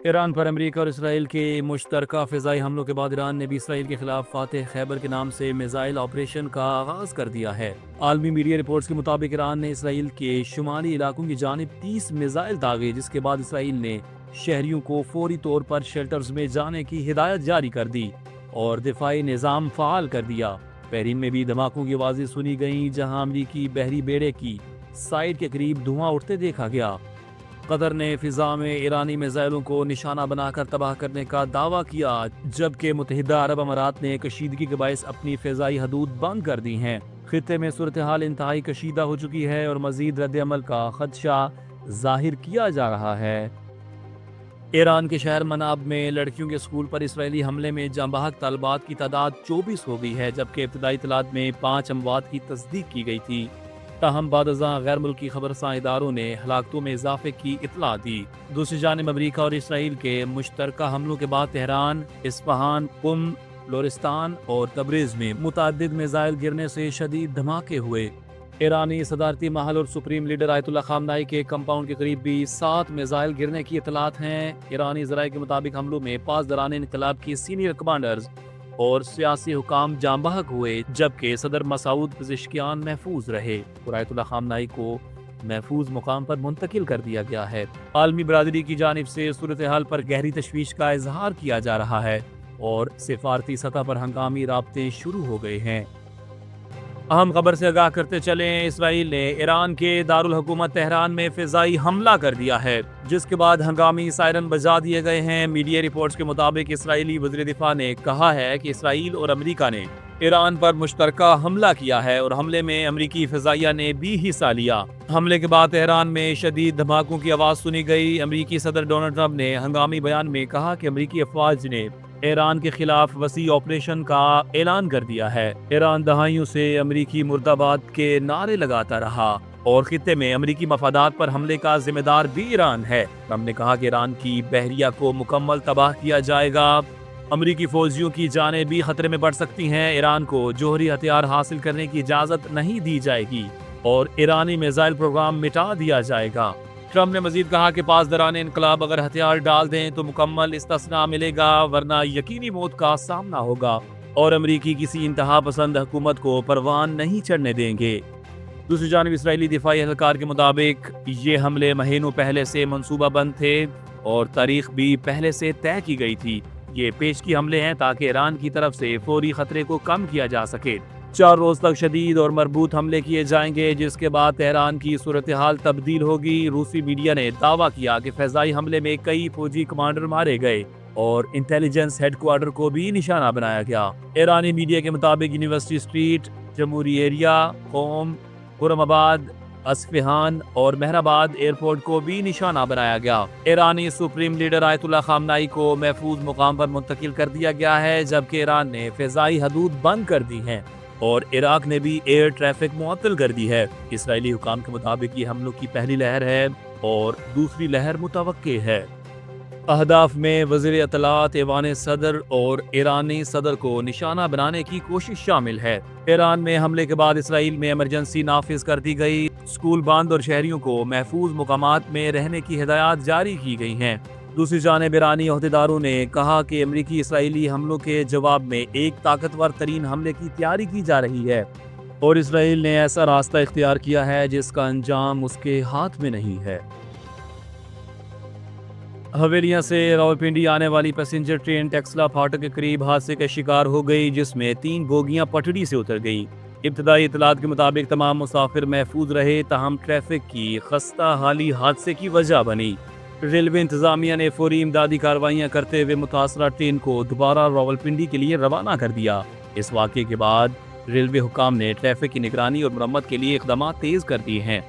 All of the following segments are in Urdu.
ایران پر امریکہ اور اسرائیل کے مشترکہ فضائی حملوں کے بعد ایران نے بھی اسرائیل کے خلاف فاتح خیبر کے نام سے میزائل آپریشن کا آغاز کر دیا ہے۔ عالمی میڈیا رپورٹس کے مطابق ایران نے اسرائیل کے شمالی علاقوں کی جانب 30 میزائل داغے، جس کے بعد اسرائیل نے شہریوں کو فوری طور پر شیلٹرز میں جانے کی ہدایت جاری کر دی اور دفاعی نظام فعال کر دیا۔ بحرین میں بھی دھماکوں کی آوازیں سنی گئیں، جہاں امریکی بحری بیڑے کی سائٹ کے قریب دھواں اٹھتے دیکھا گیا۔ قطر نے فضا میں ایرانی میزائلوں کو نشانہ بنا کر تباہ کرنے کا دعویٰ کیا، جبکہ متحدہ عرب امارات نے کشیدگی کے باعث اپنی فضائی حدود بند کر دی ہیں۔ خطے میں صورتحال انتہائی کشیدہ ہو چکی ہے اور مزید رد عمل کا خدشہ ظاہر کیا جا رہا ہے۔ ایران کے شہر مناب میں لڑکیوں کے سکول پر اسرائیلی حملے میں جاں بحق طالبات کی تعداد 24 ہو گئی ہے، جبکہ ابتدائی اطلاعات میں 5 اموات کی تصدیق کی گئی تھی۔ تاہم بعد ازاں غیر ملکی خبرساں اداروں نے ہلاکتوں میں اضافے کی اطلاع دی۔ دوسری جانب امریکہ اور اسرائیل کے مشترکہ حملوں کے بعد تہران، اصفہان، قم، لورستان اور تبریز میں متعدد میزائل گرنے سے شدید دھماکے ہوئے۔ ایرانی صدارتی محل اور سپریم لیڈر آیت اللہ خامنائی کے کمپاؤنڈ کے قریب بھی 7 میزائل گرنے کی اطلاعات ہیں۔ ایرانی ذرائع کے مطابق حملوں میں پاسداران انقلاب کی سینئر کمانڈرز اور سیاسی حکام جاں بحق ہوئے، جبکہ صدر مسعود پزشکیان محفوظ رہے اور آیت اللہ خامنائی کو محفوظ مقام پر منتقل کر دیا گیا ہے۔ عالمی برادری کی جانب سے صورتحال پر گہری تشویش کا اظہار کیا جا رہا ہے اور سفارتی سطح پر ہنگامی رابطے شروع ہو گئے ہیں۔ اہم خبر سے آگاہ کرتے چلیں، اسرائیل نے ایران کے دارالحکومت تہران میں فضائی حملہ کر دیا ہے، جس کے بعد ہنگامی سائرن بجا دیے گئے ہیں۔ میڈیا رپورٹس کے مطابق اسرائیلی وزیر دفاع نے کہا ہے کہ اسرائیل اور امریکہ نے ایران پر مشترکہ حملہ کیا ہے اور حملے میں امریکی فضائیہ نے بھی حصہ لیا۔ حملے کے بعد تہران میں شدید دھماکوں کی آواز سنی گئی۔ امریکی صدر ڈونلڈ ٹرمپ نے ہنگامی بیان میں کہا کہ امریکی افواج نے ایران کے خلاف وسیع آپریشن کا اعلان کر دیا ہے۔ ایران دہائیوں سے امریکی مرد آباد کے نعرے لگاتا رہا اور خطے میں امریکی مفادات پر حملے کا ذمہ دار بھی ایران ہے۔ ٹرمپ نے کہا کہ ایران کی بحریہ کو مکمل تباہ کیا جائے گا۔ امریکی فوجیوں کی جانیں بھی خطرے میں پڑ سکتی ہیں۔ ایران کو جوہری ہتھیار حاصل کرنے کی اجازت نہیں دی جائے گی اور ایرانی میزائل پروگرام مٹا دیا جائے گا۔ ٹرمپ نے مزید کہا کہ پاسداران انقلاب اگر ہتھیار ڈال دیں تو مکمل استثناء ملے گا، ورنہ یقینی موت کا سامنا ہوگا اور امریکی کسی انتہا پسند حکومت کو پروان نہیں چڑھنے دیں گے۔ دوسری جانب اسرائیلی دفاعی اہلکار کے مطابق یہ حملے مہینوں پہلے سے منصوبہ بند تھے اور تاریخ بھی پہلے سے طے کی گئی تھی۔ یہ پیشگی حملے ہیں تاکہ ایران کی طرف سے فوری خطرے کو کم کیا جا سکے۔ 4 روز تک شدید اور مربوط حملے کیے جائیں گے، جس کے بعد تہران کی صورتحال تبدیل ہوگی۔ روسی میڈیا نے دعویٰ کیا کہ فضائی حملے میں کئی فوجی کمانڈر مارے گئے اور انٹیلیجنس ہیڈ کوارٹر کو بھی نشانہ بنایا گیا۔ ایرانی میڈیا کے مطابق یونیورسٹی اسٹریٹ، جمہوری ایریا، قوم، خرم آباد، اصفہان اور مہرآباد ایئرپورٹ کو بھی نشانہ بنایا گیا۔ ایرانی سپریم لیڈر آیت اللہ خامنائی کو محفوظ مقام پر منتقل کر دیا گیا ہے، جبکہ ایران نے فضائی حدود بند کر دی ہیں اور عراق نے بھی ایئر ٹریفک معطل کر دی ہے۔ اسرائیلی حکام کے مطابق یہ حملوں کی پہلی لہر ہے اور دوسری لہر متوقع ہے۔ اہداف میں وزیر اطلاعات، ایوان صدر اور ایرانی صدر کو نشانہ بنانے کی کوشش شامل ہے۔ ایران میں حملے کے بعد اسرائیل میں ایمرجنسی نافذ کر دی گئی، اسکول بند اور شہریوں کو محفوظ مقامات میں رہنے کی ہدایات جاری کی گئی ہیں۔ دوسری جانب ایرانی عہدیداروں نے کہا کہ امریکی اسرائیلی حملوں کے جواب میں ایک طاقتور ترین حملے کی تیاری کی جا رہی ہے اور اسرائیل نے ایسا راستہ اختیار کیا ہے جس کا انجام اس کے ہاتھ میں نہیں ہے۔ حویلیاں سے راولپنڈی آنے والی پیسنجر ٹرین ٹیکسلا پھاٹک کے قریب حادثے کا شکار ہو گئی، جس میں 3 بوگیاں پٹڑی سے اتر گئیں۔ ابتدائی اطلاعات کے مطابق تمام مسافر محفوظ رہے، تاہم ٹریفک کی خستہ حالی حادثے کی وجہ بنی۔ ریلوے انتظامیہ نے فوری امدادی کارروائیاں کرتے ہوئے متاثرہ ٹرین کو دوبارہ راولپنڈی کے لیے روانہ کر دیا۔ اس واقعے کے بعد ریلوے حکام نے ٹریفک کی نگرانی اور مرمت کے لیے اقدامات تیز کر دیے ہیں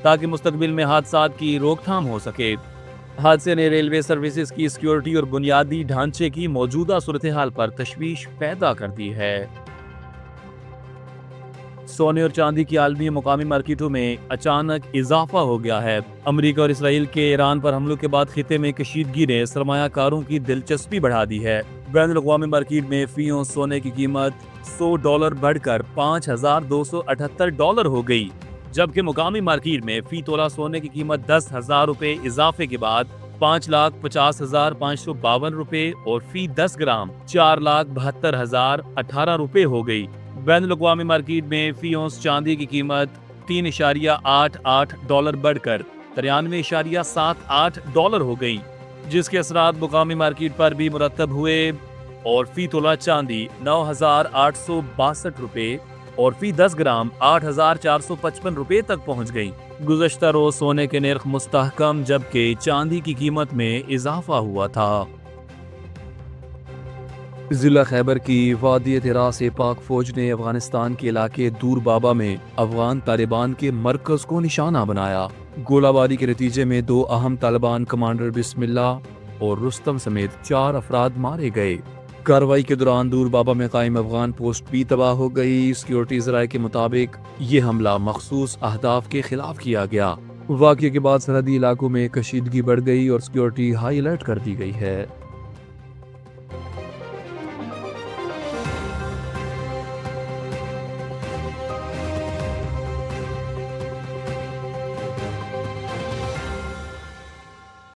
تاکہ مستقبل میں حادثات کی روک تھام ہو سکے۔ حادثے نے ریلوے سروسز کی سیکیورٹی اور بنیادی ڈھانچے کی موجودہ صورتحال پر تشویش پیدا کر دی ہے۔ سونے اور چاندی کی عالمی مقامی مارکیٹوں میں اچانک اضافہ ہو گیا ہے۔ امریکہ اور اسرائیل کے ایران پر حملوں کے بعد خطے میں کشیدگی نے سرمایہ کاروں کی دلچسپی بڑھا دی ہے۔ بین الاقوامی مارکیٹ میں فی اونس سونے کی قیمت $100 بڑھ کر $5278 ہو گئی، جبکہ مقامی مارکیٹ میں فی تولہ سونے کی قیمت $10,000 اضافے کے بعد 5,50,552 روپے اور فی 10 گرام 4,72,018 روپے ہو گئی۔ بین الاقوامی مارکیٹ میں فی اونس چاندی کی قیمت $3.88 بڑھ کر $93.78 ہو گئی، جس کے اثرات مقامی مارکیٹ پر بھی مرتب ہوئے اور فی تولہ چاندی 9,862 روپے اور فی 10 گرام 8,455 روپے تک پہنچ گئی۔ گزشتہ روز سونے کے نرخ مستحکم جبکہ چاندی کی قیمت میں اضافہ ہوا تھا۔ ضلع خیبر کی وادی طرا سے پاک فوج نے افغانستان کے علاقے دور بابا میں افغان طالبان کے مرکز کو نشانہ بنایا۔ گولہ باری کے نتیجے میں 2 اہم طالبان کمانڈر بسم اللہ اور رستم سمیت 4 افراد مارے گئے۔ کارروائی کے دوران دور بابا میں قائم افغان پوسٹ بھی تباہ ہو گئی۔ سیکیورٹی ذرائع کے مطابق یہ حملہ مخصوص اہداف کے خلاف کیا گیا۔ واقعے کے بعد سرحدی علاقوں میں کشیدگی بڑھ گئی اور سیکیورٹی ہائی الرٹ کر دی گئی ہے۔